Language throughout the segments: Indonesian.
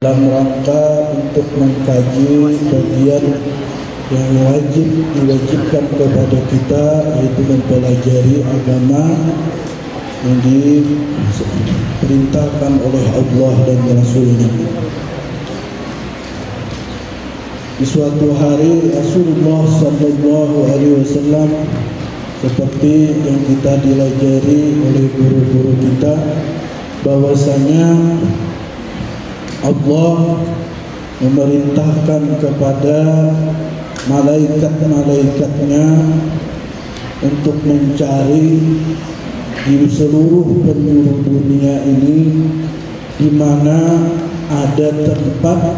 dalam rangka untuk mengkaji bagian yang diwajibkan kepada kita, yaitu mempelajari agama yang diperintahkan oleh Allah dan Rasul-Nya. Di suatu hari Rasulullah SAW, seperti yang kita dilajari oleh guru-guru kita, bahwasanya Allah memerintahkan kepada malaikat-malaikatnya untuk mencari di seluruh penjuru dunia ini di mana ada tempat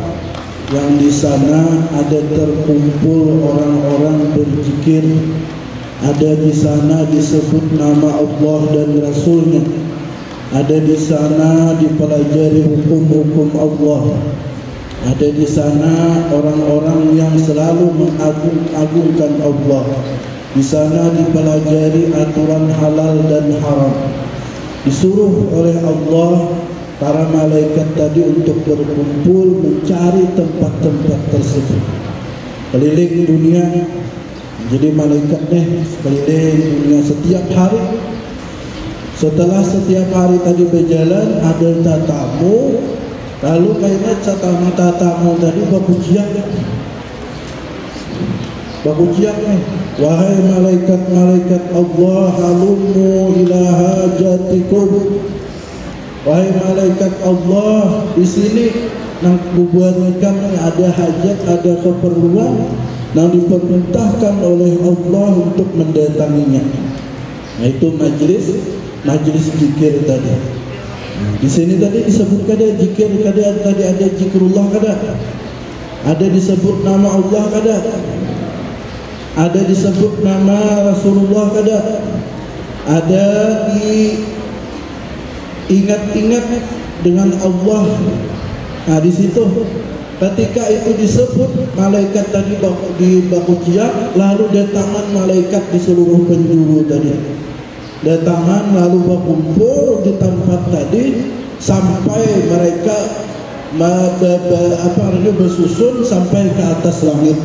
yang di sana ada terkumpul orang-orang berzikir, ada di sana disebut nama Allah dan Rasul-Nya, ada di sana dipelajari hukum-hukum Allah, ada di sana orang-orang yang selalu mengagung-agungkan Allah, di sana dipelajari aturan halal dan haram. Disuruh oleh Allah para malaikat tadi untuk berkumpul mencari tempat-tempat tersebut, keliling dunia. Jadi malaikatnya keliling dunia setiap hari. Setelah setiap hari tadi berjalan, ada tatamu, lalu kayaknya tatamu tadi bakujiak nih, wahai malaikat-malaikat Allah, halumu ila hajatikum. Wahai malaikat Allah, di sini nang bubuhan kami ada hajat, ada keperluan yang diperintahkan oleh Allah untuk mendatanginya. Nah, itu majlis zikir tadi. Di sini tadi disebut kada zikir, kada tadi ada zikrullah, kada ada disebut nama Allah, kada ada disebut nama Rasulullah, kada ada diingat-ingat dengan Allah. Nah, di situ ketika itu disebut malaikat tadi di bakujiak, lalu datangan malaikat di seluruh penjuru tadi, datangan lalu berkumpul di tempat tadi sampai mereka bersusun sampai ke atas langit.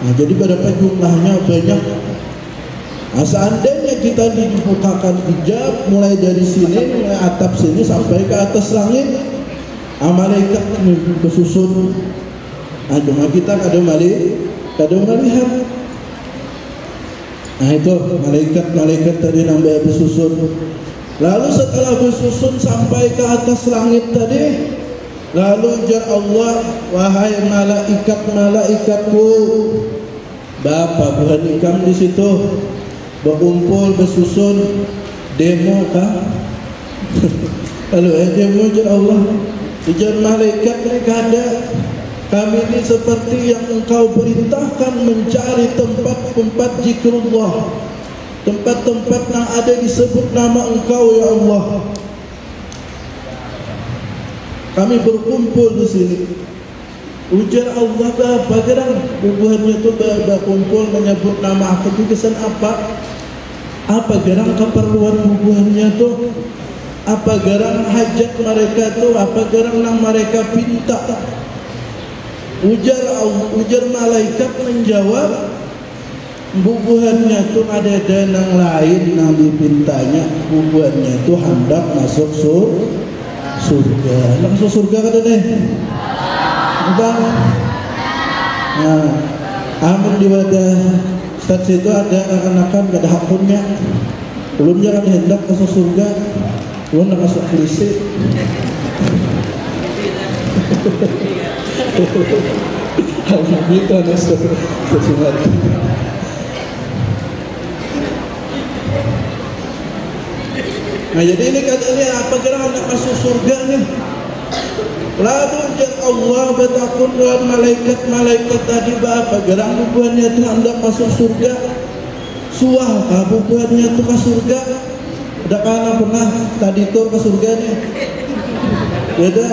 Nah, jadi berapa jumlahnya banyak. Nah, seandainya kita dibukakan hijab mulai dari sini, mulai atap sini sampai ke atas langit, malaikat bersusun. Nah, cuma kita kadang melihat. Nah, itu malaikat tadi nambah bersusun. Lalu setelah bersusun sampai ke atas langit tadi, lalu ujar Allah, wahai malaikat-malaikatku, Bapak bukan ikam di situ berkumpul bersusun demo kah? Lalu demo ujar Allah, ujar malaikat mereka ada. Kami ini seperti yang engkau perintahkan mencari tempat-tempat zikrullah, tempat-tempat yang ada disebut nama engkau ya Allah. Kami berkumpul di sini. Ujar Allah, bagaimana bubuhannya itu berkumpul menyebut nama aku itu kesan apa? Apa garang keperluan bubuhannya itu? Apa garang hajat mereka itu? Apa garang yang mereka pinta? Ujar malaikat menjawab, bubuhannya itu ada yang lain yang dipintanya. Bubuhannya itu hendak masuk surga. Masuk surga kata deh. Bang. Nah, amin di wadah Ustaz itu ada anak-anak ada hakumnya. Belum jangan hendak masuk surga, belum nak masuk polisi. Alhamdulillah Ustaz. Nah, jadi ini apa kira hendak masuk surga nih? Lalu Allah bertakun dengan malaikat tadi apa gerang bubuhannya itu hendak masuk surga. Suah bubuhannya itu ke surga. Udah pernah tadi tur ke surganya? Beda.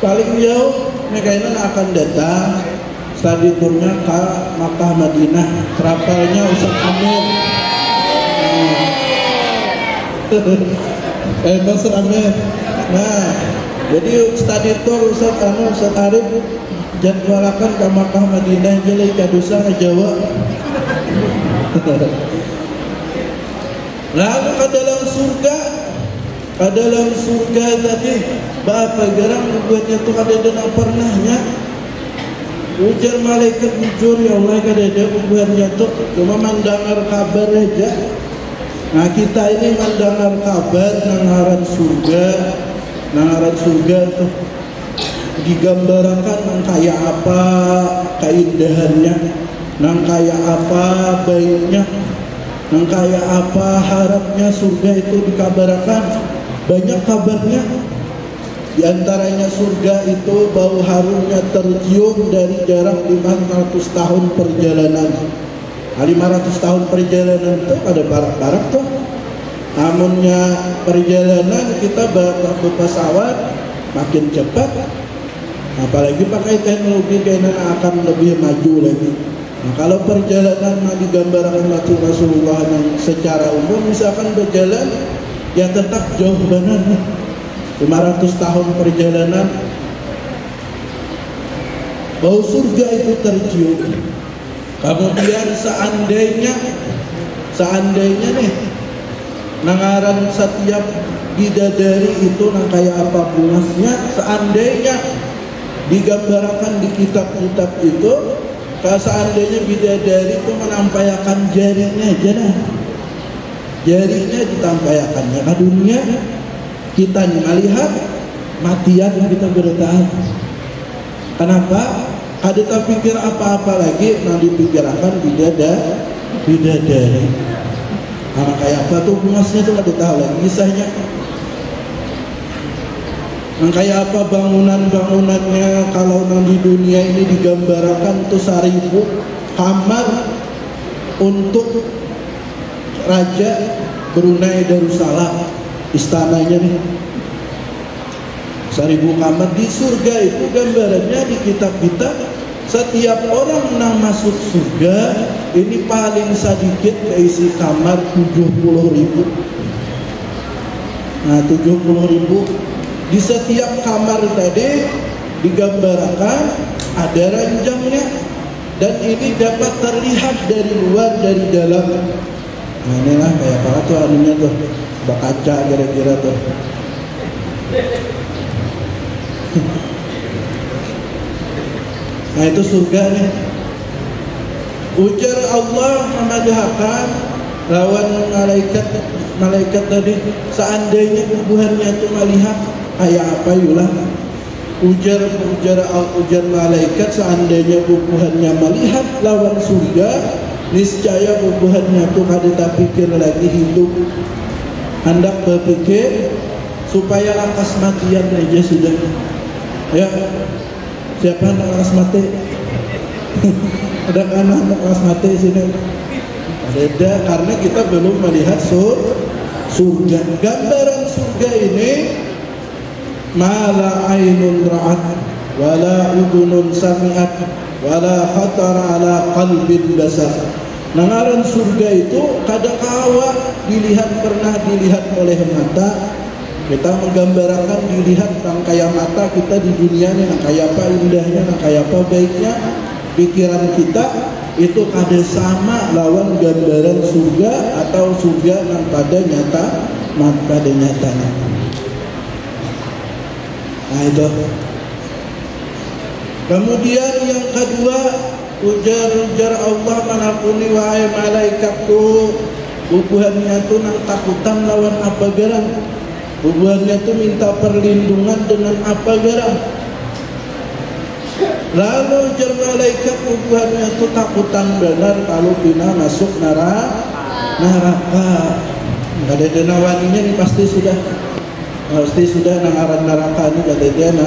Paling jauh mereka ini akan datang tadi turnya ke Makkah Madinah, kapalnya Ustaz Amir. Pastor Amir Nah, jadi tadi itu Ustaz Arif jadwalakan ke Makkah Madinah jadi kadusa ke Jawa. Lalu ke dalam surga tadi berapa gerang buatnya tuh ada dan pernahnya ujar malaikat jujur ya Allah kada ada buatnya tuh cuma mendengar kabar aja. Nah kita ini mendengar kabar nangaran surga tuh digambarkan nang kayak apa keindahannya, nang kayak apa baiknya, nang kayak apa harapnya surga itu dikabarkan. Banyak kabarnya. Di antaranya surga itu bau harumnya tercium dari jarak 500 tahun perjalanan. 500 tahun perjalanan itu ada barak-barak tuh. Namunnya perjalanan kita pesawat makin cepat, apalagi pakai teknologi kayaknya akan lebih maju lagi. Nah, kalau perjalanan yang digambarkan Rasulullah yang secara umum misalkan berjalan ya tetap jauh benar 500 tahun perjalanan bau surga itu tercium. Kemudian seandainya nih nangaran setiap bidadari itu nang kayak apa bungasnya, seandainya digambarkan di kitab-kitab itu, kalau seandainya bidadari itu menampakkan jarinya aja nah, jarinya ditampakkannya ke dunia, kita melihat matian kita bertahan. Kenapa? Kada tak pikir apa-apa lagi, nang dipikirkan bidadari. Karena kayak apa tuh bungasnya tuh kada tahu lagi kisahnya. Nang kayak apa bangunannya kalau nang di dunia ini digambarkan tuh 1000 kamar untuk Raja Brunei Darussalam, istananya nih 1000 kamar. Di surga itu gambarannya di kitab-kitab setiap orang yang masuk surga ini paling sedikit keisi kamar 70.000. Nah 70.000 di setiap kamar tadi digambarkan ada ranjangnya dan ini dapat terlihat dari luar dari dalam. Nah inilah kayak apa tuh anunya tuh berkaca kira-kira tuh. Nah itu surga nih. Ujar Allah memadahkan lawan malaikat tadi, seandainya tubuhannya itu melihat kayak apa yulah. Ujar malaikat, seandainya tubuhannya melihat lawan surga, niscaya tubuhannya itu kada tak pikir lagi hidup. Hendak berpikir supaya lakas matian aja sudah. Ya, siapa yang lakas mati? Ada anak lakas mati sini. Ada, karena kita belum melihat surga. Gambaran surga ini mala ainun ra'at wala udunun sami'at wala khatar ala qalbin basar. Nangaran surga itu kadang kawa pernah dilihat oleh mata. Kita menggambarkan dilihat nang kayak mata kita di dunia ini, nang kayak apa indahnya, nang kayak apa baiknya. Pikiran kita itu kada sama lawan gambaran surga atau surga nang pada nyatanya. Nah itu. Kemudian yang kedua, ujar Allah manapuni wahai malaikatku, bubuhannya tu nang takutan lawan apa garang. Bubuhannya tu minta perlindungan dengan apa garang. Lalu ujar malaikat bubuhannya tu takutan benar kalau bina masuk neraka. Kada ada nawaninya nih pasti sudah nangaran neraka ini kada ada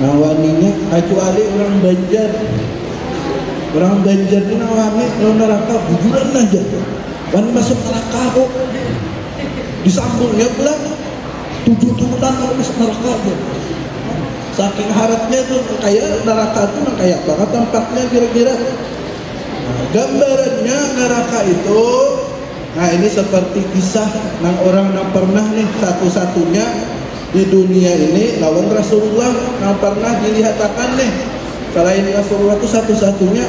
nawaninya, kecuali orang Banjar ini nawani kalau neraka bujuran aja. Wan masuk neraka kok disambungnya pula 7 turunan kalau masuk neraka aja. Saking harapnya tuh kayak neraka itu kayak banget tempatnya kira-kira. Nah, gambarannya neraka itu, nah ini seperti kisah nang orang yang pernah nih satu-satunya di dunia ini lawan Rasulullah yang pernah dilihatkan nih. Selain Rasulullah itu satu-satunya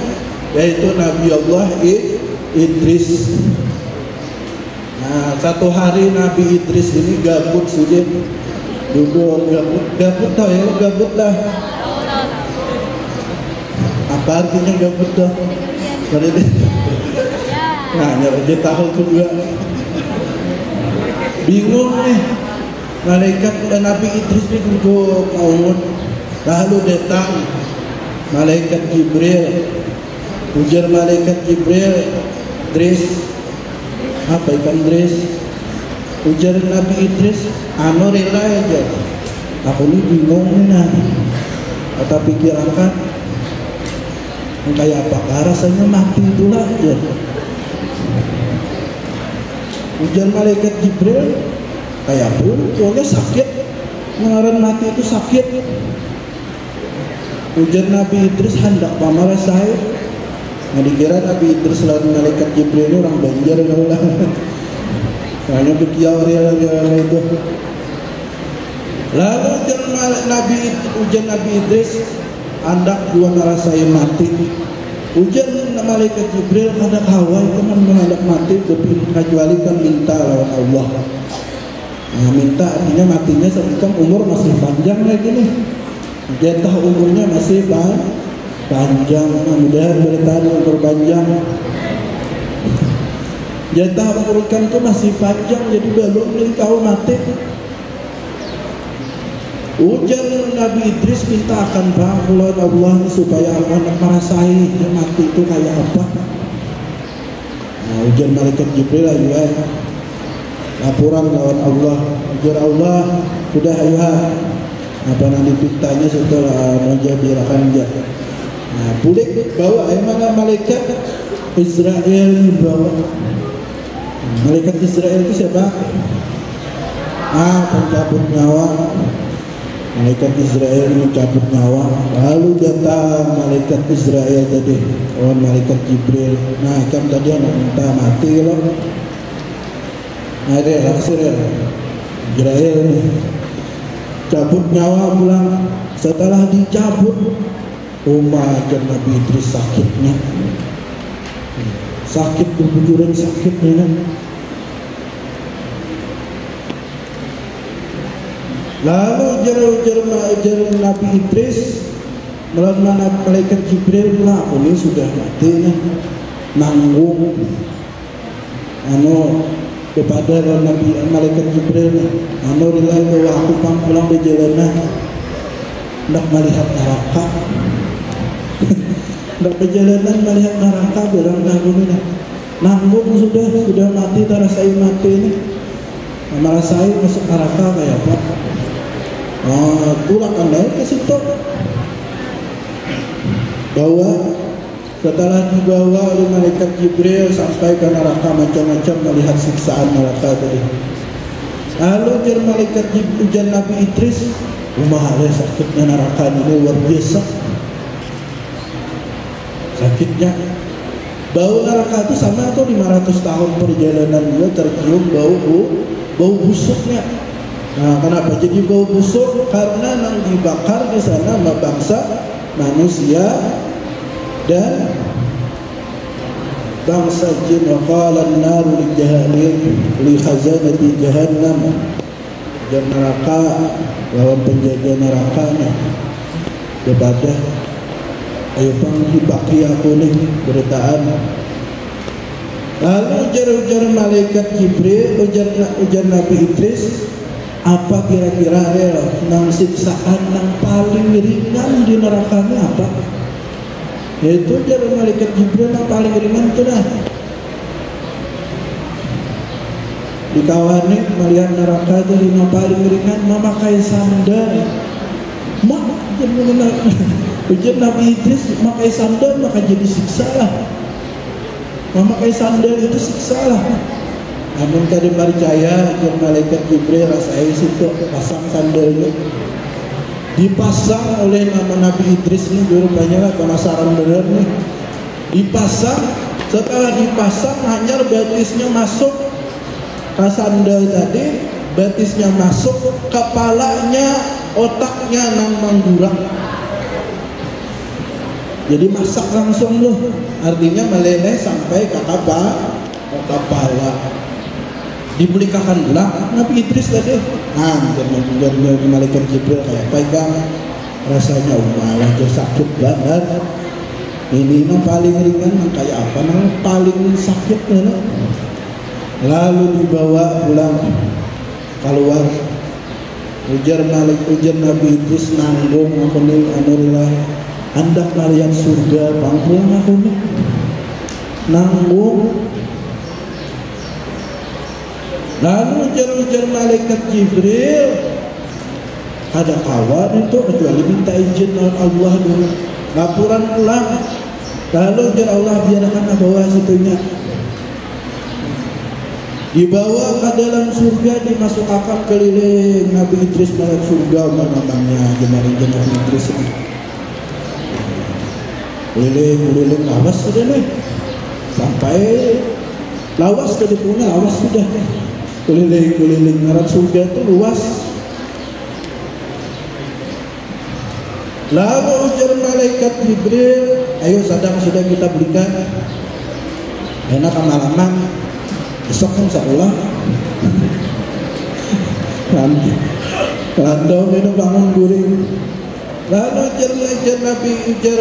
yaitu Nabi Allah Idris. Nah, satu hari Nabi Idris ini gabut sudah duduk gabut tahu ya, gabut lah. Apa artinya gabut dah? Nah, dia tahu juga. Bingung nih. Malaikat dan Nabi Idris ini duduk maun. Lalu datang malaikat Jibril. Ujar malaikat Jibril, Idris, apa ikan Idris? Ujar Nabi Idris, anu rela aja. Aku ini bingung nih. Kata pikirankan, kayak apakah rasanya mati itulah ya. Ujar malaikat Jibril, kayak pun, soalnya sakit, mengaran mati itu sakit. Ujar Nabi Idris, hendak pamarah saya. Nah, dikira Nabi Idris lawan malaikat Jibril ini orang Banjar lah. Hanya bekiau real itu. Lalu ujar Nabi Idris, hendak dua narasai mati. Ujar malaikat Jibril, kada kawal teman menghadap mati, kecuali kan minta lawan Allah. Nah, minta artinya matinya sebetulnya umur masih panjang lagi nih. Jatah umurnya masih panjang, mudah bertahan umur panjang. Jatah umur ikan itu masih panjang, jadi belum nih kau mati. Ujar Nabi Idris minta akan lawan Allah supaya Allah merasai mati itu kayak apa. Nah, ujar malaikat Jibril ayo laporan lawan Allah. Ujar Allah, sudah ayo apa nanti pintanya setelah menjadikan dia. Nah, pulik bawa mana malaikat Israel bawa. Malaikat Israel itu siapa? Pencabut nyawa. Malaikat Israel mencabut nyawa. Lalu datang malaikat Israel tadi, malaikat Jibril. Nah, kan tadi anak minta mati loh. Nah, dia langsung Israel cabut nyawa pulang. Setelah dicabut, dan Nabi Idris sakitnya, sakit kebujuran sakitnya. Lalu ujar Nabi Idris melalui malaikat Jibril pula, aku ini sudah mati nih, nanggung kepada Nabi malaikat Jibril rilai bahwa aku pulang berjalanan hendak melihat neraka. Hendak berjalanan melihat neraka berang nanggung sudah mati, tarasai mati ini. Merasai masuk neraka kayak apa? Pulang anda ke situ. Bawa. Setelah dibawa oleh malaikat Jibril sampai ke neraka, macam-macam melihat siksaan neraka tadi. Lalu ujar malaikat Jibril, ujar Nabi Idris, sakitnya neraka ini luar biasa. Sakitnya. Bau neraka itu sama atau 500 tahun perjalanan dia tercium bau busuknya. Nah, kenapa jadi bau busuk? Karena yang dibakar di sana bangsa manusia dan bangsa jin. Wa qala an-naru li jahannam li khazanati jahannam. Dan neraka lawan penjaga nerakanya kepada ayo bang dibaki aku nih beritaan. Lalu ujar malaikat Jibril, ujar Nabi Idris, apa kira-kira nang siksaan yang paling ringan di nerakanya apa? Yaitu ujar malaikat Jibril yang paling ringan itu dah. Dikawani melihat neraka itu yang paling ringan memakai sandal. Ujar Nabi Idris, memakai sandal maka jadi siksa lah. Memakai sandal itu siksa lah. Namun tadi percaya ujar malaikat Jibril rasai situ pasang sandalnya. Dipasang oleh nama Nabi Idris ini rupanya lah penasaran bener nih. Dipasang, setelah dipasang hanya betisnya masuk ke sandal tadi, betisnya masuk, kepalanya, otaknya nang manggurak. Jadi masak langsung loh, artinya meleleh sampai ke kepala. Dibelikakan belah Nabi Idris tadi. Jadi malaikat Jibril kayak pegang, rasanya malah sakit banget. Ini yang paling ringan, kayak apa? Yang paling sakit mana? Lalu dibawa pulang keluar. Ujar Nabi Idris nanggung aku nih anulah. Hendak kalian surga panggung aku nih nanggung. Lalu ujar malaikat Jibril, ada kawan itu kecuali minta izin oleh Allah dulu. Laporan pulang. Lalu ujar Allah, biarkan bawa situnya. Dibawa ke dalam surga, dimasukkan keliling Nabi Idris masuk surga, namanya Nabi Idris ini. Keliling lawas sudah nih, sampai lawas tadi punya lawas sudah. Keliling ngaran surga itu luas. Lalu ujar malaikat Jibril, ayo sedang sudah kita belikan. Enak malaman, besok insya Allah. Landau itu bangun guring. Lalu ujar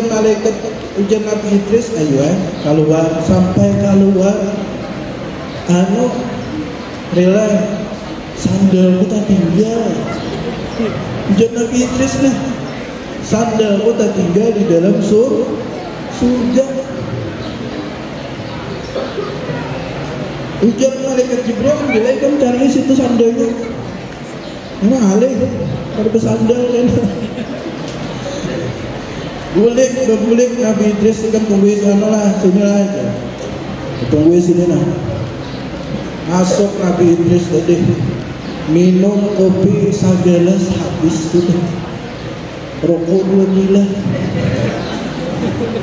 malaikat, ujar Nabi Idris, ayo keluar, sampai keluar. Rela sandal kita tinggal. Ujar Nabi Idris nih, sandal kita tinggal di dalam surga. Ujar malaikat Jibril, bila kan cari situ sandalnya. Emang alih, ada sandal kan? Bulik Nabi Idris kan tunggu sana lah, sini lah aja. Tunggu sini lah. Masuk Nabi Idris tadi, minum kopi segelas habis sudah. Rokok 2 gila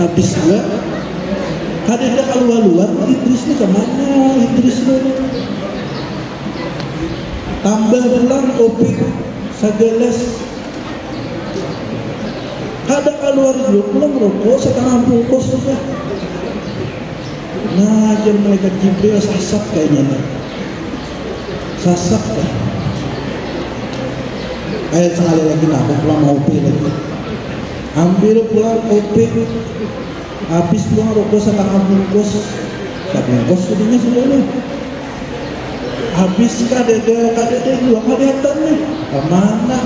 habis juga. Kadang keluar Idris ini kemana? Idris ini tambah pulang kopi segelas. Kadang keluar dulu pulang rokok setengah bungkus juga. Nah, jadi malaikat Jibril sasak kayaknya nih. Sasak kan. Ayat sekali lagi aku pulang kopi lagi. Ambil pulang kopi. Habis pulang rokok setengah bungkus. Sebungkus sudinya sudah nih. Habis kadang dua kadang nih. Kemana?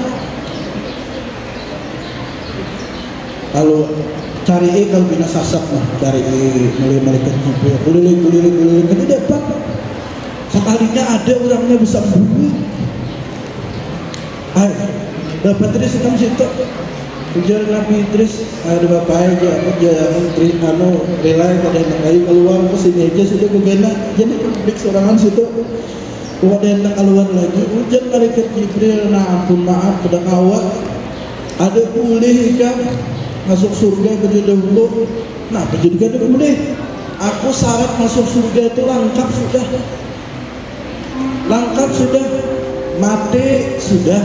Kalau cari kalau bina sasak lah, cari mulai malaikat Jibril, kuliling kan dapat. Sekalinya ada orangnya bisa bumi. Dapat Idris kan situ. Ujar Nabi Idris, ada bapak aja, aku jangan rela pada lagi keluar ke sini aja sudah kegana. Jadi publik sorangan situ. Ada keluar lagi. Ujar malaikat Jibril, nah ampun maaf pada kawat. Ada pulih kan? Masuk surga begitu dulu. Nah, pendidikan itu boleh. Aku syarat masuk surga itu lengkap sudah. Mati sudah.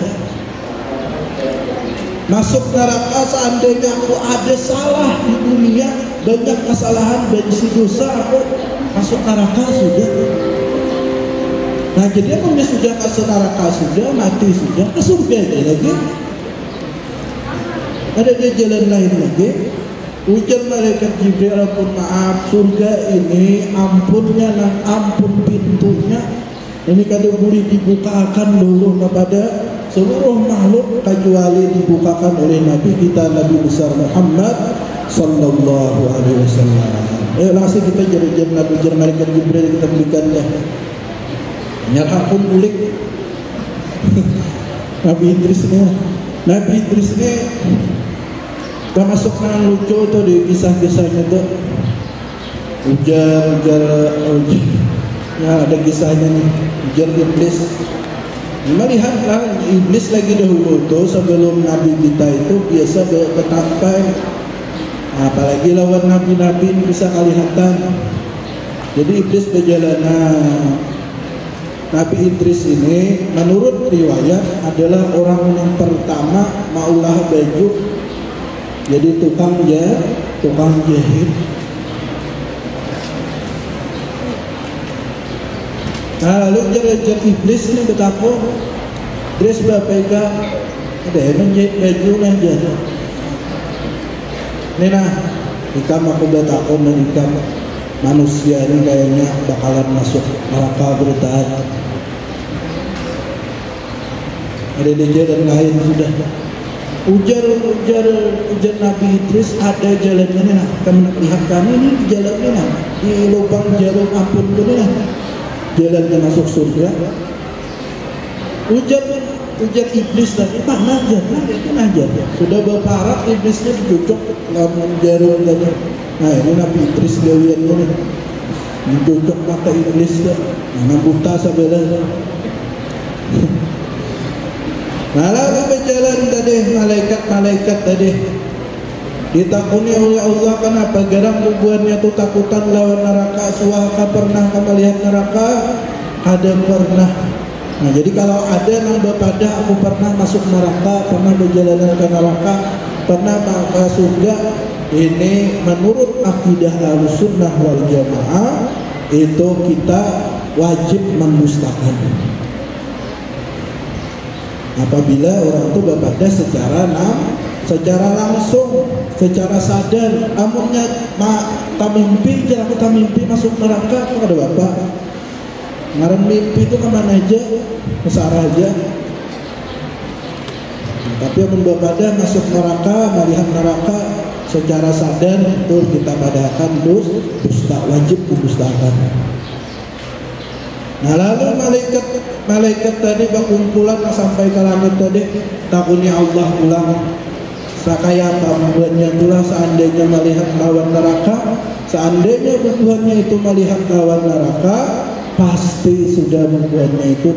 Masuk neraka seandainya aku ada salah di dunia, banyak kesalahan, banyak dosa, aku masuk neraka sudah. Nah, jadi aku sudah kasih neraka sudah, mati sudah, ke surga aja lagi. Ada dia jalan lain lagi. Ujar malaikat Jibril, ampun maaf, surga ini ampunnya dan ampun pintunya. Ini kadang boleh dibukakan dulu kepada seluruh makhluk kecuali dibukakan oleh Nabi kita, Nabi besar Muhammad sallallahu alaihi wasallam. Langsung kita jadi Nabi ujar malaikat Jibril, kita berikan dah. Nyarah pun bulik. Nabi Idris ini termasuk yang lucu tuh di kisah-kisahnya tuh. Ujar ya ada kisahnya nih. Ujar Iblis. Melihatlah Iblis lagi dahulu tuh sebelum Nabi kita itu biasa bertampai. Apalagi lawan Nabi-Nabi bisa kelihatan. Jadi Iblis berjalanan. Nabi Idris ini menurut riwayat adalah orang yang pertama maulah baju, jadi tukang jahit. Nah, lalu jalan iblis ini betapa Idris berapa ada yang menjahit baju aja. Ini nah, ikam aku betapa ikam manusia ini kayaknya bakalan masuk neraka bertahan. Ada dia dan lain sudah. Ujar Nabi Idris ada jalannya nah. Kamu lihat kami ini di jalannya nah, di lubang jarum ampun ini nah. Jalannya masuk surga. Ujar iblis tadi mana aja, itu aja. Sudah berparat iblisnya dicocok lawan jarum tadi. Nah ini Nabi Idris gawian ini mencocok mata iblis dah. Nah buta sebelah. Nah lalu berjalan tadi malaikat tadi ditakuni oleh Allah, kenapa garang bubuhannya tu takutan lawan neraka. Suaka pernah kamu lihat neraka? Ada pernah. Nah jadi kalau ada nang berpada aku pernah masuk neraka, pernah berjalanan ke neraka, pernah ke surga. Ini menurut akidah Ahlussunnah wal Jamaah itu kita wajib mendustakan. Apabila orang itu berpada secara langsung, secara sadar, amunnya tak mimpi, jangan tak mimpi masuk neraka, ada bapak. Ngaran mimpi itu kemana aja, kesarah aja. Tapi amun berpada masuk neraka, melihat neraka secara sadar, itu kita padakan dusta, wajib didustakan. Nah lalu malaikat tadi berkumpulan sampai ke langit tadi, takutnya Allah ulang sakaya pembuatnya itulah seandainya melihat lawan neraka, seandainya pembuatnya itu melihat lawan neraka, pasti sudah membuatnya itu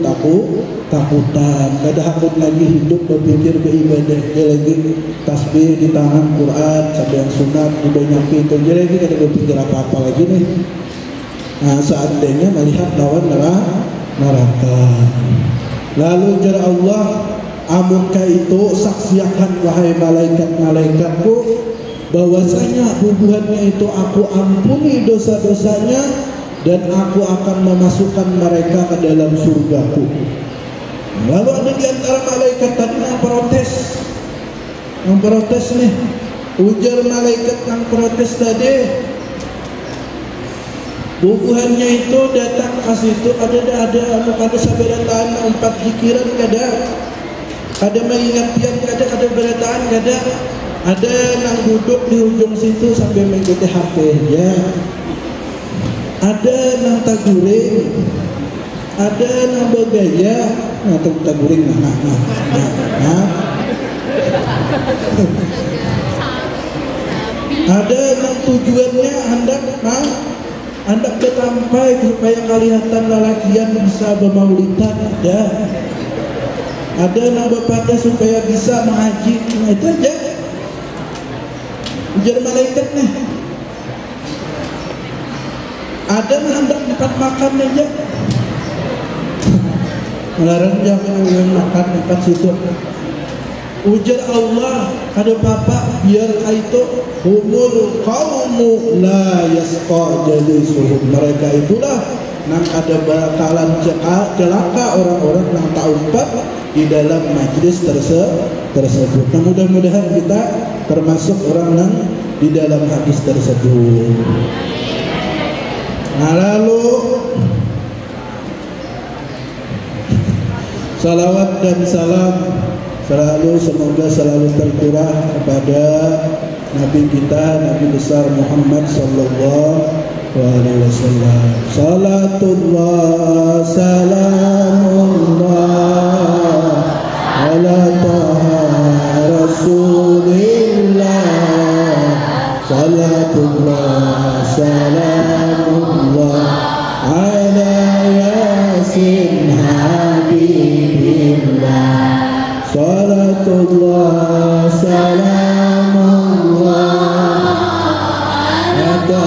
takutan. Kada hakut lagi hidup berpikir beribadah, dia lagi tasbih di tangan Quran sampai yang sunat udah nyampe itu, dia lagi kada berpikir apa-apa lagi nih. Nah seandainya melihat lawan neraka, lalu jara Allah, amunka itu saksiakan wahai malaikat-malaikatku bahwasanya hubungannya itu aku ampuni dosa-dosanya dan aku akan memasukkan mereka ke dalam surgaku. Lalu ada di antara malaikat tadi yang protes nih. Ujar malaikat yang protes tadi, bubuhannya itu datang ke situ ada sabarataan empat pikiran kada mengingatkan kada berataan ada nang duduk di ujung situ sambil mengikuti HP ya, ada nang taguring, ada nang bergaya taguring ada nang tujuannya hendak ketampai supaya kelihatan lelakian bisa bermaulidan, ada nambah pada supaya bisa mengaji. Nah itu aja ujar malaikat nih. Ada hendak tempat makan aja, melarang jangan makan tempat situ. Ujar Allah, ada bapak biar itu humul qaumu la yasqa jalisuhum, mereka itulah nang ada bakalan celaka orang-orang nang tak umpat di dalam majlis tersebut. Nah, mudah-mudahan kita termasuk orang nang di dalam hadis tersebut. Nah lalu salawat dan salam semoga selalu tercurah kepada Nabi kita, Nabi besar Muhammad sallallahu alaihi wasallam. Salatullah salamullah ala taha rasulillah. Salatullah salamullah ala yasin habibillah. Salatullah salamullah ala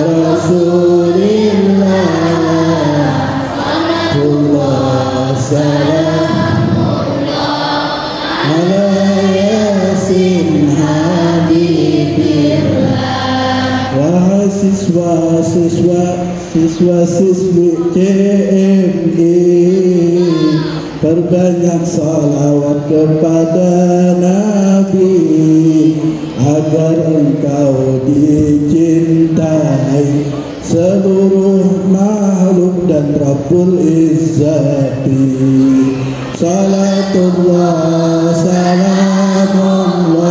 rasulillah. salatullah salamullah ala yasin habibillah. Wahai siswa-siswi CMI, perbanyak salawat kepada Nabi agar engkau dicintai seluruh makhluk dan Rabbul Izzati. Salatullah salamullah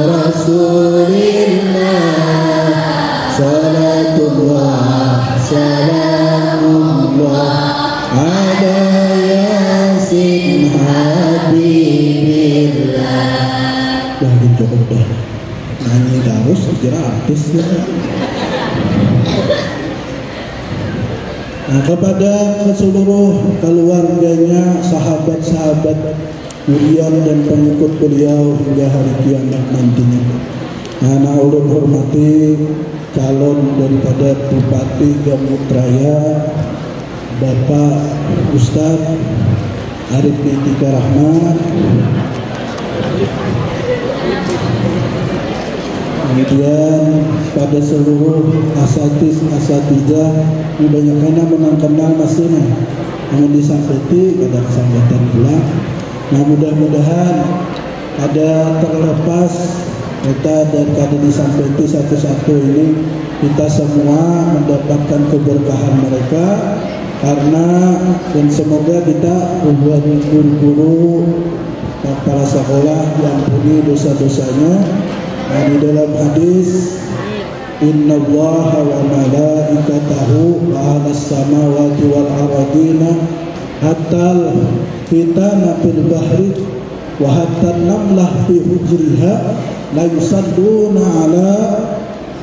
Rasulillah. Salatullah salamullah ala yasin habibillah. Dah cukup dah. Nyanyi terus kira artis ya. Nah, kepada seluruh keluarganya, sahabat-sahabat beliau dan pengikut beliau hingga hari kiamat nantinya. Nah, ulun hormati calon daripada Bupati Gamut Raya, Bapak Ustadz Arif Bintika Rahmat. Kemudian pada seluruh asatidzah kebanyakan menang-kenal masihnya, namun disampaikan pada kesempatan pula. Nah, mudah-mudahan ada terlepas kita dan kada disampaikan satu-satu ini, kita semua mendapatkan keberkahan mereka, karena dan semoga kita membuat guru-guru kepala sekolah yang punya dosa-dosanya. Nah, di dalam hadis innallaha wa malaikatahu wa ahlas samawati wal ardina hatta fitana fil bahri wa hatta namlah fi hujriha la yusalluna ala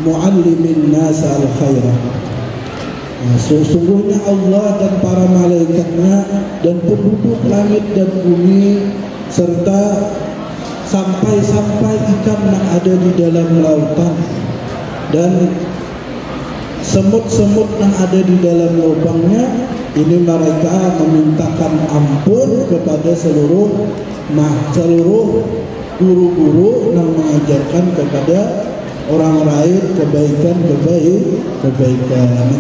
muallimin nas al khairah. Nah, sesungguhnya Allah dan para malaikatnya dan penduduk langit dan bumi serta sampai ikan yang ada di dalam lautan dan semut-semut yang ada di dalam lubangnya, ini mereka memintakan ampun kepada seluruh guru-guru yang mengajarkan kepada orang lain kebaikan.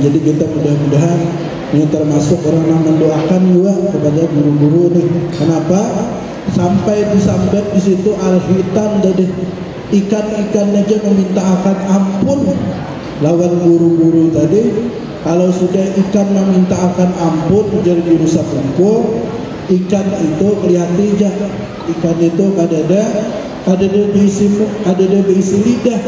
Jadi kita mudah-mudahan ini termasuk orang yang mendoakan juga kepada guru-guru nih. Kenapa? Sampai disambat di situ al-hitan dari ikan-ikan aja meminta akan ampun lawan guru-guru tadi. Kalau sudah ikan meminta akan ampun jadi dirusak kumpul, ikan itu kelihatan aja, ikan itu kada berisi lidah.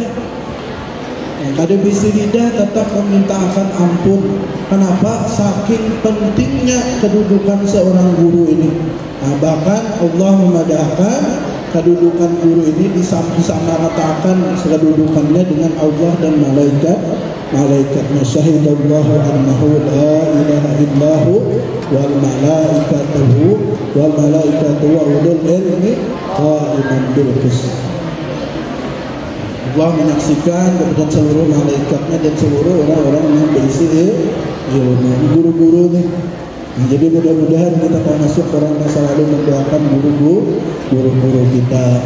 Kada berisi lidah tetap meminta akan ampun. Kenapa? Saking pentingnya kedudukan seorang guru ini. Nah, bahkan Allah memadahkan kedudukan guru ini disamaratakan kedudukannya dengan Allah dan malaikatnya. Syahidallahu annahu la ilaha illahu wal malaikatuhu wa ulul ilmi qaiman bil qist. Allah menyaksikan kepada seluruh malaikatnya dan seluruh orang-orang yang berisi ilmu, guru-guru nih. Nah, jadi mudah-mudahan kita termasuk orang yang selalu mendoakan guru-guru kita.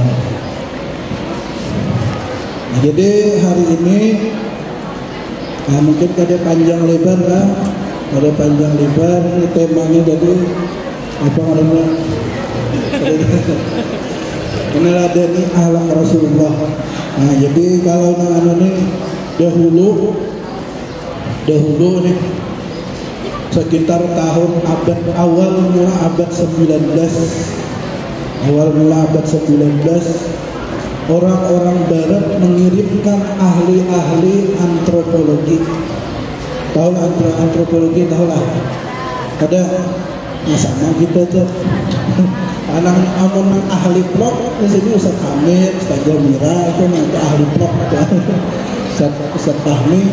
Nah, jadi hari ini mungkin ada panjang lebar lah, ada panjang lebar. Ini temanya jadi apa namanya? Meneladani akhlak Rasulullah. Nah, jadi kalau ini dahulu nih sekitar tahun awal mula abad 19, orang-orang barat mengirimkan ahli-ahli antropologi. Tahu antropologi, tahu lah. Ada sama kita tuh. Anak ahli plot di sini Ustaz Hamid, Ustaz Jamira itu nanti ahli plot, Ustaz Fahmi.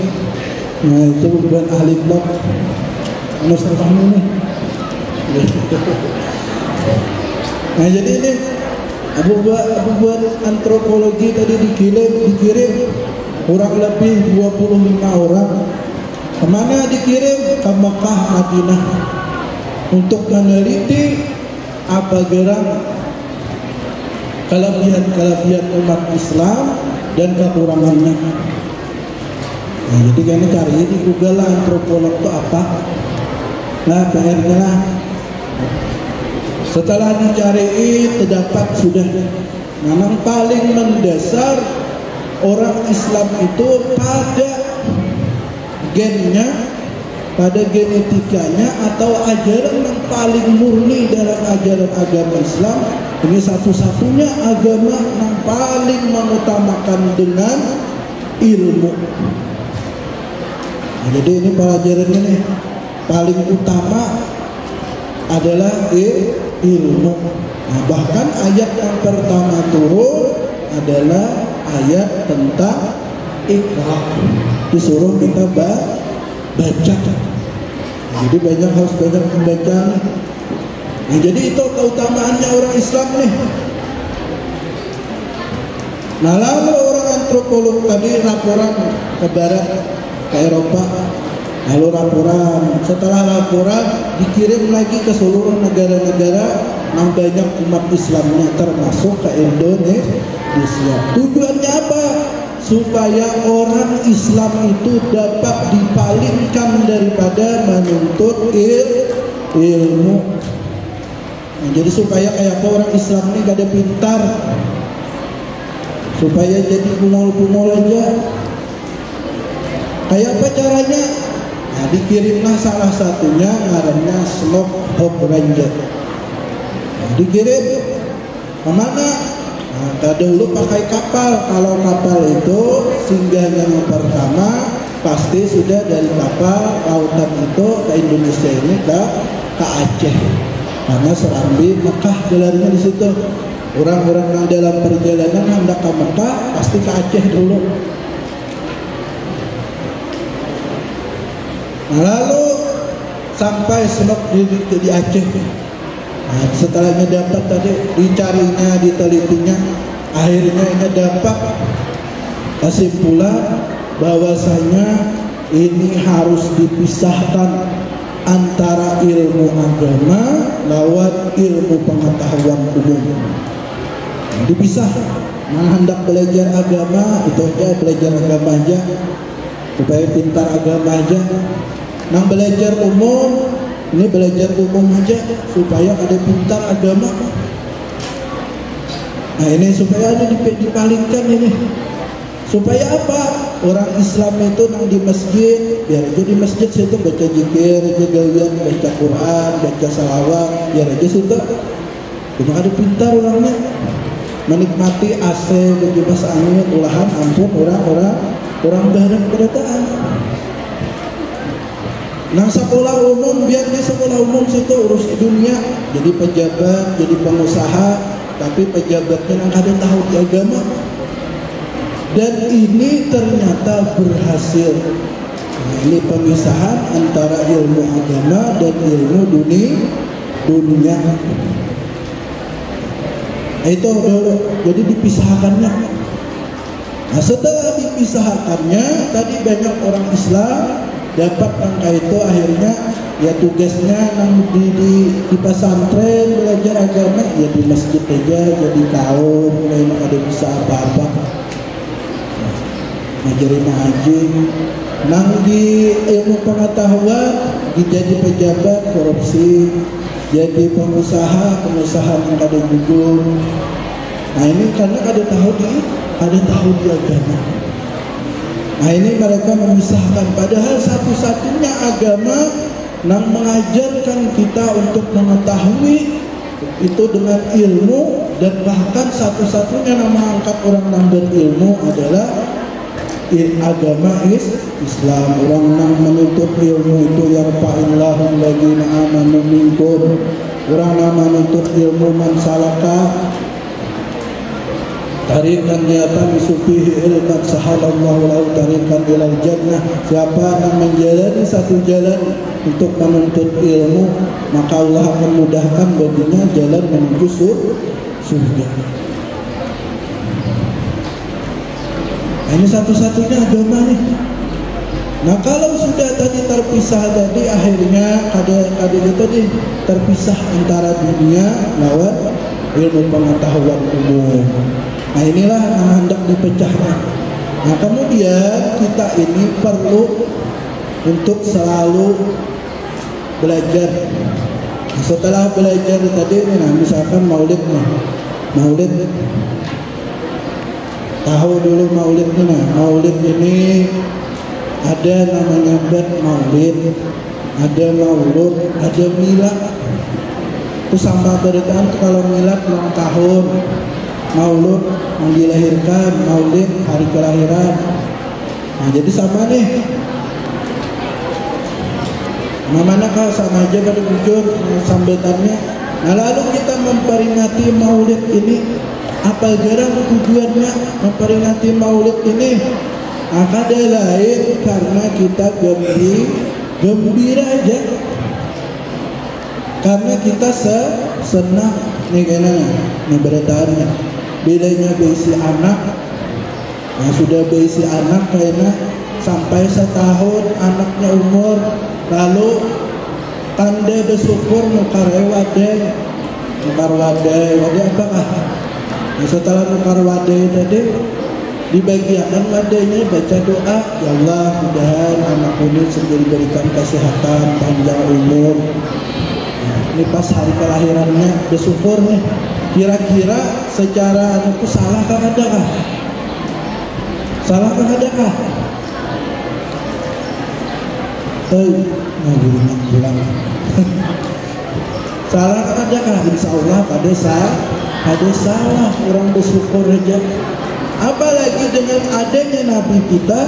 Nah, itu bukan ahli plot. Ustaz Fahmi nih. Nah, jadi ini Abu buat antropologi tadi dikirim kurang lebih 25 orang. Kemana dikirim? Ke Mekah, Madinah, untuk meneliti apa gerang kelebihan umat Islam dan kekurangannya. Nah, jadi kalian cari di Google lah, antropolog itu apa. Nah, PR-nya lah. Setelah dicari, terdapat sudah memang paling mendasar orang Islam itu pada gennya, pada genetikanya atau ajaran yang paling murni dalam ajaran agama Islam. Ini satu-satunya agama yang paling mengutamakan dengan ilmu. Nah, jadi ini pelajaran ini paling utama adalah ilmu. Nah, bahkan ayat yang pertama turun adalah ayat tentang Iqra, disuruh kita baca. Jadi harus banyak membaca. Nah, jadi itu keutamaannya orang Islam nih. Nah, lalu orang antropolog tadi laporan ke barat, ke Eropa, lalu laporan, setelah laporan dikirim lagi ke seluruh negara-negara yang banyak umat Islamnya, termasuk ke Indonesia. Tujuannya apa? Supaya orang Islam itu dapat dipalingkan daripada menuntut ilmu. Nah, jadi supaya kayak apa, orang Islam ini gak ada pintar, supaya jadi bungol-bungol aja. Kayak apa caranya? Nah, dikirimlah salah satunya ngarannya Slok Hop Ranger. Nah, dikirim kemana? Nah, dulu pakai kapal. Kalau kapal itu singgahnya yang pertama pasti sudah dari kapal lautan itu ke Indonesia ini ke Aceh. Karena Serambi Mekah gelarnya di situ. Orang-orang yang dalam perjalanan hendak ke Mekah pasti ke Aceh dulu. Nah, lalu sampai Slok di Aceh. Nah, setelahnya dapat tadi dicarinya, ditelitinya, akhirnya ini dapat kesimpulan bahwasanya ini harus dipisahkan antara ilmu agama lawan ilmu pengetahuan umum. Nah, dipisah. Yang hendak belajar agama itu aja belajar agama aja, supaya pintar agama aja. Yang belajar umum ini belajar umum aja supaya ada pintar agama. Nah, ini supaya ada dipalingkan ini. Supaya apa? Orang Islam itu nang di masjid, biar aja di masjid situ baca zikir, aja gawian, baca Quran, baca salawat, biar aja situ. Cuma ada pintar orangnya, menikmati AC, bebas angin, ulahan ampun orang bareng kedataan. Nang sekolah umum, biarnya sekolah umum situ urus dunia, jadi pejabat, jadi pengusaha, tapi pejabatnya nang kada tahu di agama. Dan ini ternyata berhasil. Nah, ini pemisahan antara ilmu agama dan ilmu dunia. Nah, itu dulu. Jadi dipisahkannya. Nah, setelah dipisahkannya, tadi banyak orang Islam dapat angka itu, akhirnya ya tugasnya di pesantren belajar agama, ya di masjid aja jadi kaum, mulai ada bisa apa-apa. Ngajarin ngaji, nang di ilmu pengetahuan jadi pejabat korupsi, jadi pengusaha yang ada jujur. Nah, ini karena ada tahu di agama. Nah, ini mereka memisahkan, padahal satu-satunya agama yang mengajarkan kita untuk mengetahui itu dengan ilmu, dan bahkan satu-satunya yang mengangkat orang yang berilmu adalah agama Islam. Orang yang menuntut ilmu itu yang fa'illahum lagina amanu minkum, orang yang menuntut ilmu man salaka tarikan niatan sufihi ilmat sahalallahu lahu tarikan ilal jannah. Siapa yang menjalani satu jalan untuk menuntut ilmu, maka Allah akan mudahkan baginya jalan menuju surga. Ini satu-satunya agama nih. Nah kalau sudah tadi terpisah tadi, akhirnya kadang tadi terpisah antara dunia lawan ilmu pengetahuan umum. Nah inilah yang hendak dipecahkan. Nah kemudian kita ini perlu untuk selalu belajar. Nah, setelah belajar tadi, nah misalkan maulid nih, maulid tahu dulu maulidnya. Nah maulid ini ada namanya bed maulid, ada maulud, ada milad. Itu sama beritaan kalau milad ulang tahun, maulud yang dilahirkan, maulid hari kelahiran. Nah jadi sama nih. Manakah sama aja pada jujur sambutannya. Nah lalu kita memperingati maulid ini, apa jarang tujuannya memperingati maulid ini? Ada lain karena kita gembira aja, karena kita senang nih kena nih beritanya bilanya berisi anak. Nah sudah berisi anak kayaknya sampai setahun anaknya umur, lalu tanda bersyukur nukar wadah apakah? Nah, setelah nukar wadah tadi dibagikan wadahnya, baca doa, ya Allah mudahan anak ini sendiri berikan kesehatan, panjang umur. Nah, ini pas hari kelahirannya bersyukur nih. Kira-kira secara itu salahkah adakah? Salahkah adakah? Nah gurunya bilang salahkah adakah? Insya Allah ada salah orang bersyukur aja. Apalagi dengan adanya Nabi kita,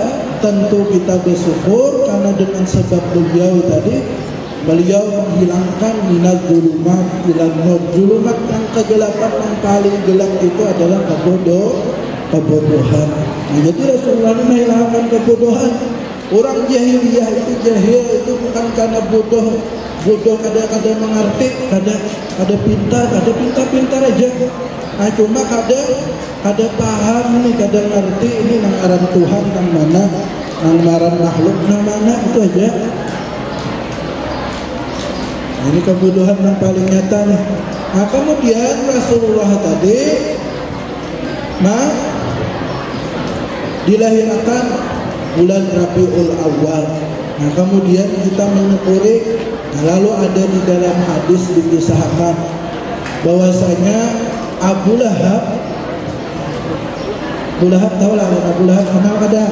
tentu kita bersyukur karena dengan sebab beliau tadi, beliau menghilangkan minat zulumat ilan nur. Zulumat yang kegelapan yang paling gelap itu adalah kebodohan. Nah, jadi Rasulullah menghilangkan kebodohan. Orang jahiliyah itu jahil itu bukan karena bodoh kadang-kadang mengerti, kadang pintar aja. Nah cuma kadang paham nih, kadang ngerti ini nang aran Tuhan nang mana, nang aran makhluk nang mana, itu aja. Nah, ini kebodohan yang paling nyata nih. Nah kemudian Rasulullah tadi dilahirkan bulan Rabiul Awal. Nah kemudian kita menyukuri. Nah, lalu ada di dalam hadis dikisahkan bahwasanya Abu Lahab tahu lah Abu Lahab, kenal kada?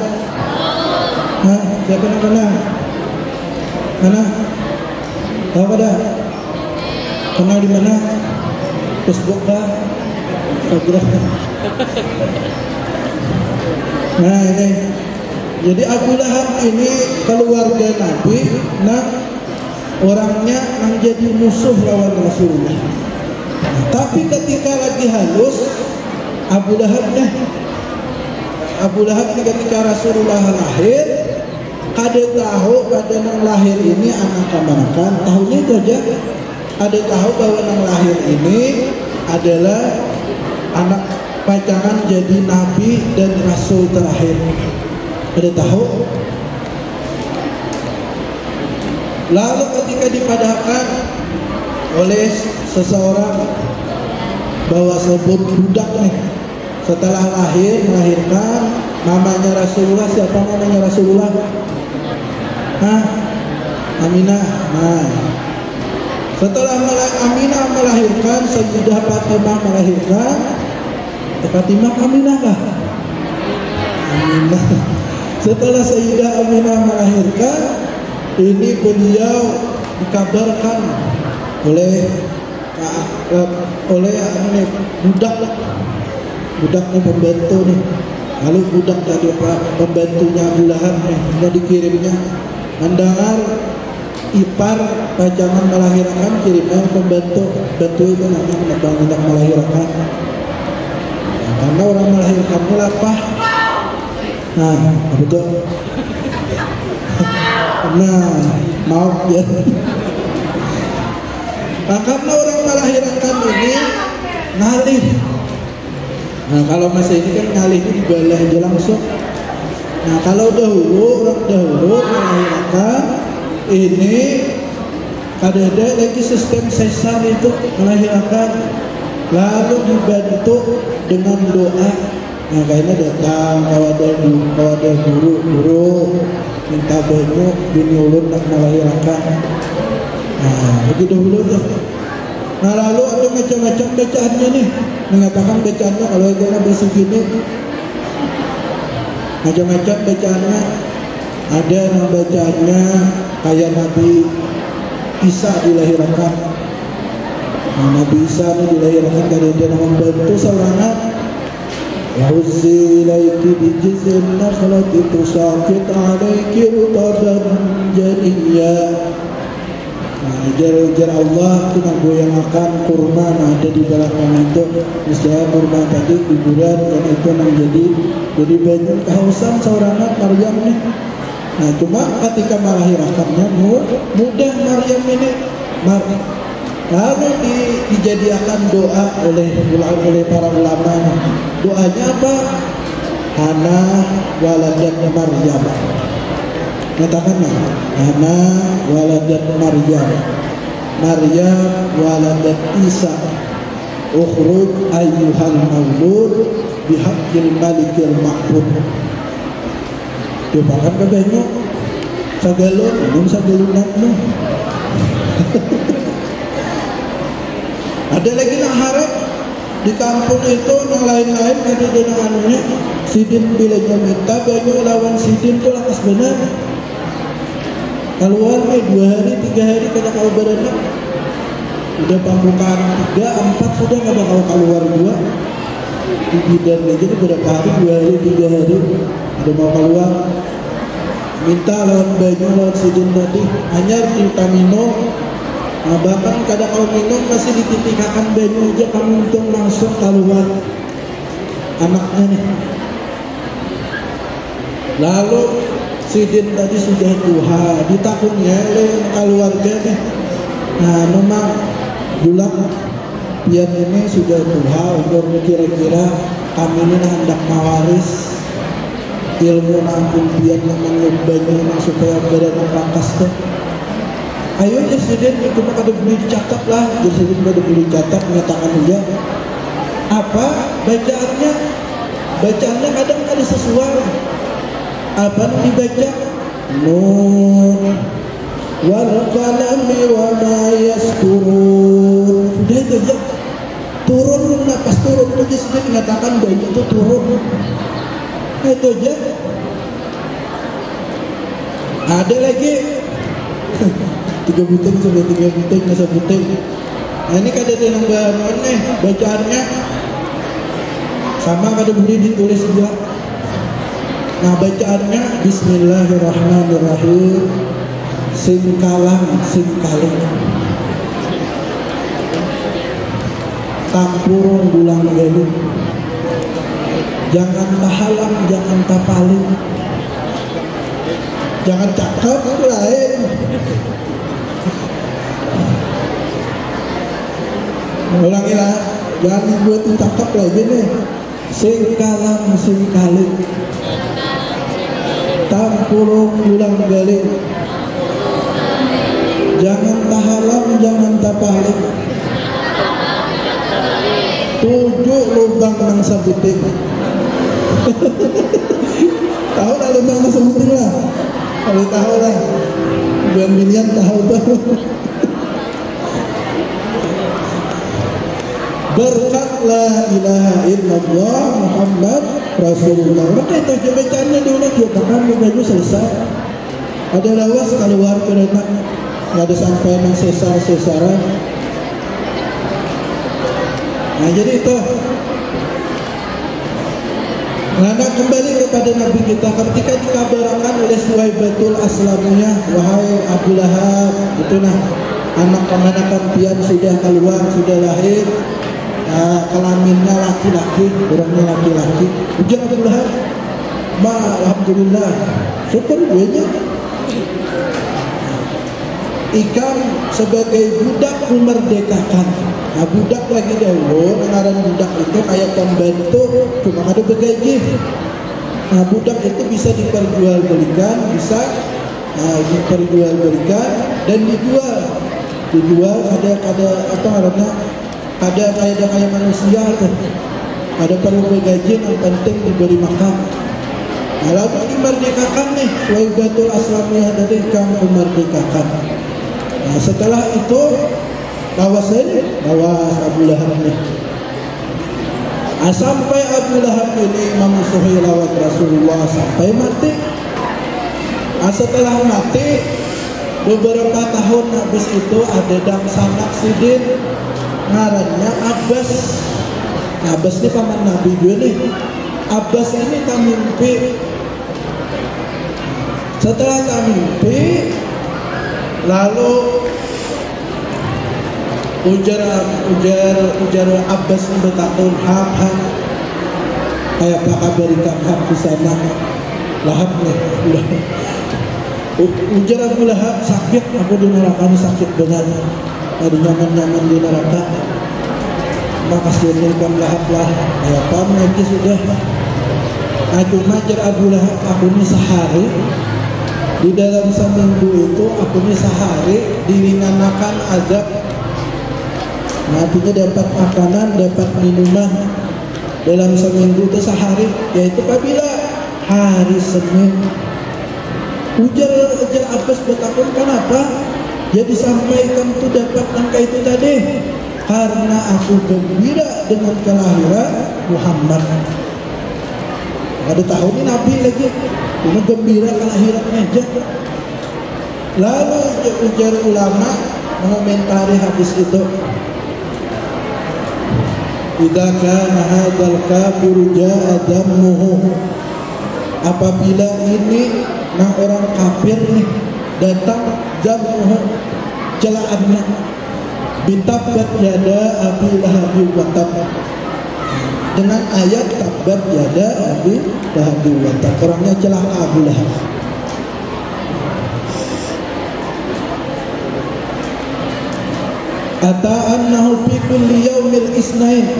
Nah, siapa yang kenal? Mana? Tahu kada? Kenal di mana? Facebook kah? Instagram. Nah ini, jadi Abu Lahab ini keluarga Nabi, nah orangnya menjadi musuh lawan Rasulullah. Nah, tapi ketika lagi halus Abu Lahab ketika Rasulullah lahir, kada tahu pada nang lahir ini anak kemanakan, tahunya itu aja. Ada tahu bahwa nang lahir ini adalah anak pacangan jadi Nabi dan Rasul terakhir. Ada tahu? Lalu ketika dipadahkan oleh seseorang bahwa sebut budak nih, setelah melahirkan mamanya Rasulullah, siapa mamanya Rasulullah? Aminah. Nah, setelah Aminah melahirkan, Sayyidah Fatimah melahirkan, Fatimah Aminah kah? Aminah. Setelah Sayyidah Aminah melahirkan, ini beliau dikabarkan oleh budaknya pembantu nih. Lalu budak tadi pembantunya Abu Lahab nih, dikirimnya mendengar ipar pajangan melahirkan, kirimnya pembantu itu nanti hendak melahirkan. Nah, karena orang melahirkannya lapah. Nah, betul. Nah, maaf ya. Nah, karena orang melahirkan ini ngalih. Nah, kalau masa ini kan ngalih itu dibalah aja langsung. Nah kalau orang dahulu melahirkan ini ada lagi sistem sesar itu melahirkan, lalu dibantu dengan doa. Nah kayaknya datang kalau ada guru minta banyak bini ulun nak melahirkan. Nah begitu dulu tuh. Nah lalu ada macam-macam bacaannya nih, mengatakan bacaannya kalau kita bahasa gini macam-macam bacaannya. Ada yang bacaannya kayak Nabi Isa dilahirkan. Nah, Nabi Isa ini dilahirkan dari dia membantu seorang Wahuzzi ilaiki bijizin nakhlati tusaqit alaiki rutaban janiyya. Nah, ujar Allah itu menggoyangkan kurma ada di belakang itu. Misalnya kurma tadi kuburan dan itu jadi banyak kehausan seorang Maryam nih. Nah cuma ketika melahirkannya mudah Maryam ini lalu dijadikan doa oleh para ulama. Doanya apa? Hana waladat Maryam. Katakan Hana waladat Maryam, Maryam waladat Isa, ukhruj ayyuhal maulud bihaqqil malikil ma'bud. Dipakan ke banyak sagalon, belum sagalunat no. Ada lagi nak harap di kampung itu yang lain-lain ada dengan anunya sidin bilanya minta banyak lawan sidin tu lakas benar. Keluar 2 hari 3 hari kada kau beranak. Udah pembukaan 3 4 sudah kada kau keluar 2. Di bidan aja ni berapa hari 2 hari 3 hari ada mau keluar. Minta lawan banyak lawan sidin tadi hanya di Tamino. Nah, bahkan kadang kalau minum masih dititikakan banyak aja kamu untung langsung keluar anaknya nih. Lalu sidin tadi sudah duha di tahunnya oleh keluarga nih. Nah memang bulan pian ini sudah duha umurnya kira-kira kami ini hendak mawaris ilmu nampun pian yang banyak supaya beranak rangkas tuh. Ayo Presiden itu mah ada boleh dicatat lah. Presiden ada boleh dicatat menyatakan dia apa bacaannya kadang ada sesuai apa yang dibaca nun wal qalami wa ma yaskurun. Sudah itu aja turun, pas turun itu Presiden menyatakan baik itu turun. Nah, itu aja. Ada lagi 3 buting sampai 3 buting masa buting. Nah ini kada ada yang nih bacaannya sama kada boleh ditulis juga. Nah bacaannya Bismillahirrahmanirrahim sing kalang sing kaling tampurung bulang galing jangan tahalang jangan tapaling jangan cakap lain. Ulangi lah, jangan dibuat cakap lagi nih. Sing kalang sing kaling tampurung bulang galing jangan tahalang jangan tapaling 7 lubang nang sabuting. Tahu lah lubang nang sabuting lah. Kalau tahu lah, bukan milian tahu tuh. Berkat la ilaha illallah Muhammad Rasulullah. Mereka itu aja bacaannya dulu juga kan baju selesai. Ada lawas keluar kerana nggak ada sampai nang sesar-sesaran. Nah jadi itu. Nah kembali kepada Nabi kita ketika dikabarkan oleh Suwaibatul Aslamiyah, wahai Abu Lahab, itu nah anak kemanakan pian sudah keluar sudah lahir. Kelaminnya laki-laki, orangnya laki-laki. Ujar Abu Lahab, alhamdulillah, syukur gue. Ikan sebagai budak memerdekakan. Nah budak lagi dahulu, dengaran budak itu kayak pembantu, cuma ada bergaji. Nah, budak itu bisa diperjualbelikan, bisa diperjualbelikan dan dijual ada apa namanya, ada kayak manusia tuh, ada perlu bergaji, yang penting diberi makan. Nah, lalu dimerdekakan nih, Waibatul Aslamiyah dari kamu memerdekakan. Nah, setelah itu bawa Abu Lahab nih. Nah, sampai Abu Lahab ini memusuhi lawan Rasulullah sampai mati. Nah, setelah mati beberapa tahun habis itu ada Damsanak Sidin, ngarannya Abbas. Abbas ini paman Nabi juga nih. Abbas ini tak mimpi. Setelah tak mimpi, lalu ujar Abbas ini bertakun hab kayak Pak berikan hab di sana. Lahab nih ujar Abu Lahab, sakit aku di neraka ini, sakit benar, ada nyaman di neraka. Makasih kan Lahab lah, kayak pam nanti sudah. Aku majar Abu Lahab, aku ini sehari di dalam seminggu itu, aku ini sehari diringankan azab. Artinya dapat makanan, dapat minuman dalam seminggu itu sehari, yaitu apabila hari Senin. Ujar Abbas bertakun, kenapa? Jadi sampaikan itu dapat angka itu tadi, karena aku gembira dengan kelahiran Muhammad. Ada tahun ini Nabi lagi, cuma gembira kelahirannya aja. Lalu ujar ulama mengomentari hadis itu, idza kana hadzal kafir jaa dammuhu, apabila ini orang kafir nih datang dammuhu celaannya, bitabbat yada Abi Lahab wa tab, dengan ayat tabbat yada Abi Lahab wa tab, orangnya celaka Abu Lahab. Ata annahu fi kulli yaumil isnain,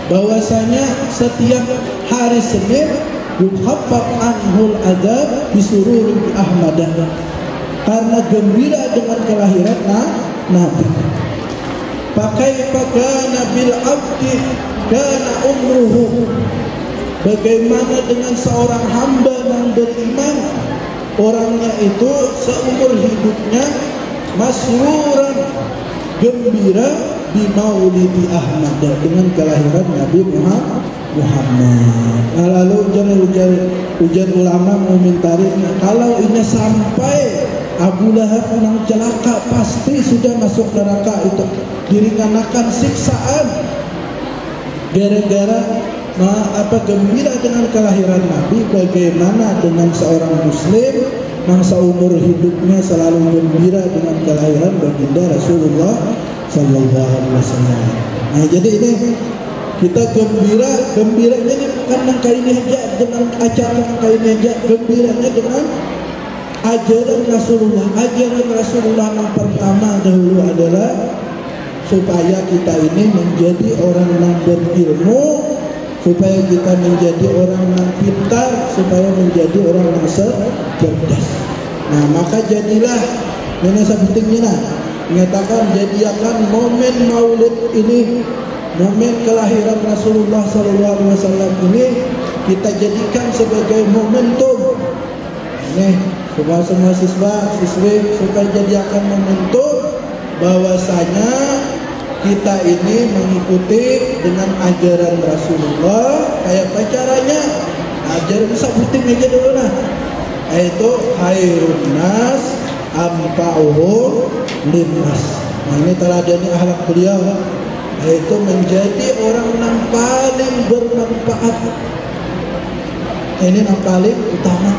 bahwasanya setiap hari Senin yukhaffaf anhul adzab bisururi Ahmadah, karena gembira dengan kelahiran Nabi. Pakai nabil abdi kana umruhu, bagaimana dengan seorang hamba yang beriman, orangnya itu seumur hidupnya masruran, gembira di maulidi Ahmad, dengan kelahiran Nabi Muhammad. Lalu ujar ulama mengomentari, kalau ini sampai Abu Lahab menang celaka, pasti sudah masuk neraka itu, diringankan siksaan gara-gara gembira dengan kelahiran Nabi. Bagaimana dengan seorang muslim yang seumur hidupnya selalu gembira dengan kelahiran baginda Rasulullah sallallahu alaihi wasallam. Nah, jadi ini kita gembiranya ini bukan nangka ini aja, dengan acara nangka ini aja, gembiranya dengan ajaran Rasulullah. Ajaran Rasulullah yang pertama dahulu adalah supaya kita ini menjadi orang yang berilmu, supaya kita menjadi orang yang pintar, supaya menjadi orang yang cerdas. Nah, maka jadilah ini sepentingnya menyatakan, jadikan momen maulid ini, momen kelahiran Rasulullah SAW ini kita jadikan sebagai momentum. Nih, semua siswi supaya jadikan momentum bahwasanya kita ini mengikuti dengan ajaran Rasulullah. Kayak apa caranya? Ajaran sebutin aja dulu nah, yaitu khairun nas anfa'uhum linnas. Nah, ini teladani akhlak beliau, yaitu menjadi orang yang paling bermanfaat. Ini yang paling utama.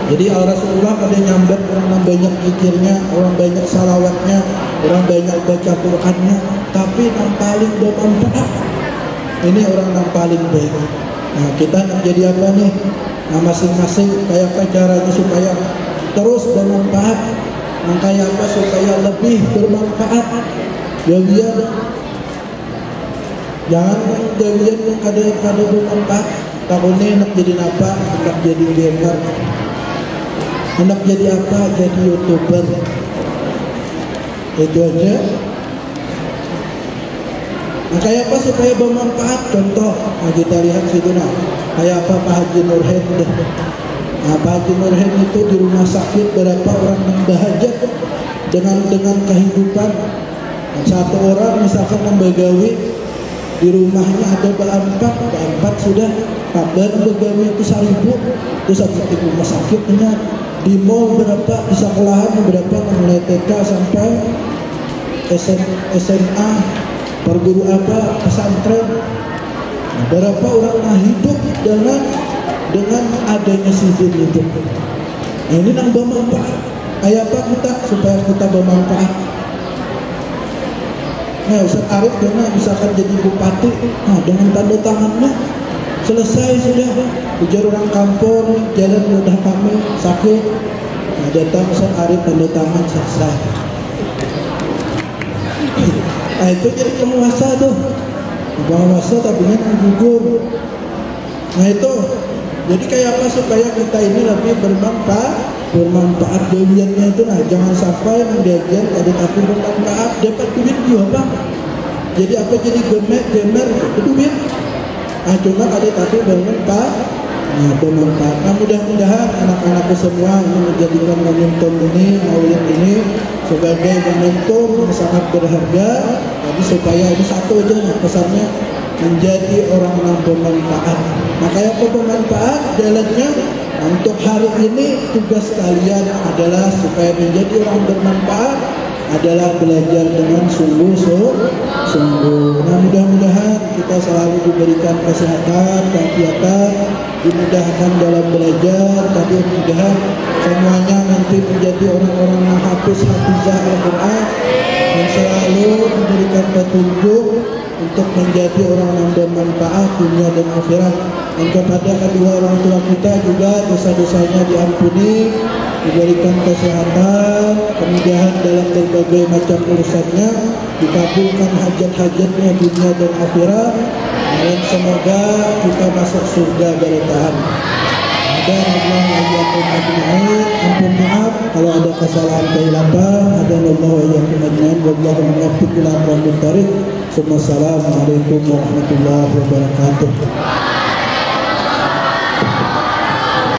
Jadi Rasulullah pada nyambat orang yang banyak zikirnya, orang banyak salawatnya, orang banyak baca Qur'annya, tapi yang paling bermanfaat ini orang yang paling baik. Nah, kita nak jadi apa nih? Nah, masing-masing kayak apa caranya supaya terus bermanfaat, nah, kayak apa supaya lebih bermanfaat. Jangan yang kada bermanfaat. tahun ini hendak jadi apa? Hendak jadi gamer. Hendak jadi apa? Jadi YouTuber. Itu aja. Nah, kayak apa supaya bermanfaat? Contoh, nah kita lihat situ nah. Kayak apa Pak Haji Nurhen? Nah, Pak Haji Nurhen itu di rumah sakit berapa orang yang bahagia dengan kehidupan. Nah, satu orang misalkan membagawi di rumahnya ada berempat sudah kabar begawi itu 1.000, terus satu rumah sakitnya di mall berapa, di sekolahan berapa, mulai TK sampai SMA, perguru apa, pesantren. Nah, berapa orang hidup dengan adanya sifat itu. Nah, ini nang bermanfaat. Kayak apa kita supaya kita bermanfaat? Nah, Ustaz Arif karena misalkan jadi bupati, nah dengan tanda tangannya selesai sudah. Ujar orang kampung, jalan mudah kami sakit, nah datang Ustaz Arif tanda tangan selesai. Nah itu jadi penguasa tuh, penguasa tapi yang gugur. Nah itu, jadi kayak apa supaya kita ini lebih bermanfaat gawiannya itu. Nah jangan sampai menggajian ada tapi bermanfaat dapat duit juga Pak. Jadi apa jadi gamer duit. Nah cuma ada tapi bermanfaat. Nah bermanfaat. Nah mudah-mudahan anak-anakku semua ini menjadikan momentum ini, maulid ini sebagai momentum yang sangat berharga. Jadi supaya ini satu aja nah pesannya, menjadi orang yang bermanfaat. Nah kayak apa bermanfaat jalannya? Untuk hari ini tugas kalian adalah supaya menjadi orang bermanfaat adalah belajar dengan sungguh-sungguh. Nah mudah-mudahan kita selalu diberikan kesehatan, kegiatan, dimudahkan dalam belajar. Tadi mudah-mudahan semuanya nanti menjadi orang-orang yang hafizah Al-Quran dan selalu memberikan petunjuk untuk menjadi orang yang bermanfaat dunia dan akhirat. Dan kepada kedua orang tua kita juga dosa-dosanya diampuni, diberikan kesehatan, kemudahan dalam berbagai macam urusannya, dikabulkan hajat-hajatnya dunia dan akhirat, dan semoga kita masuk surga bertahan. Dan Allah ayyakum ajma'in. Ampun maaf kalau ada kesalahan keilapan. Hadanallahu ayyakum ajma'in. Wallahu muwaffiq ila aqwamit thariq. Assalamualaikum warahmatullahi wabarakatuh.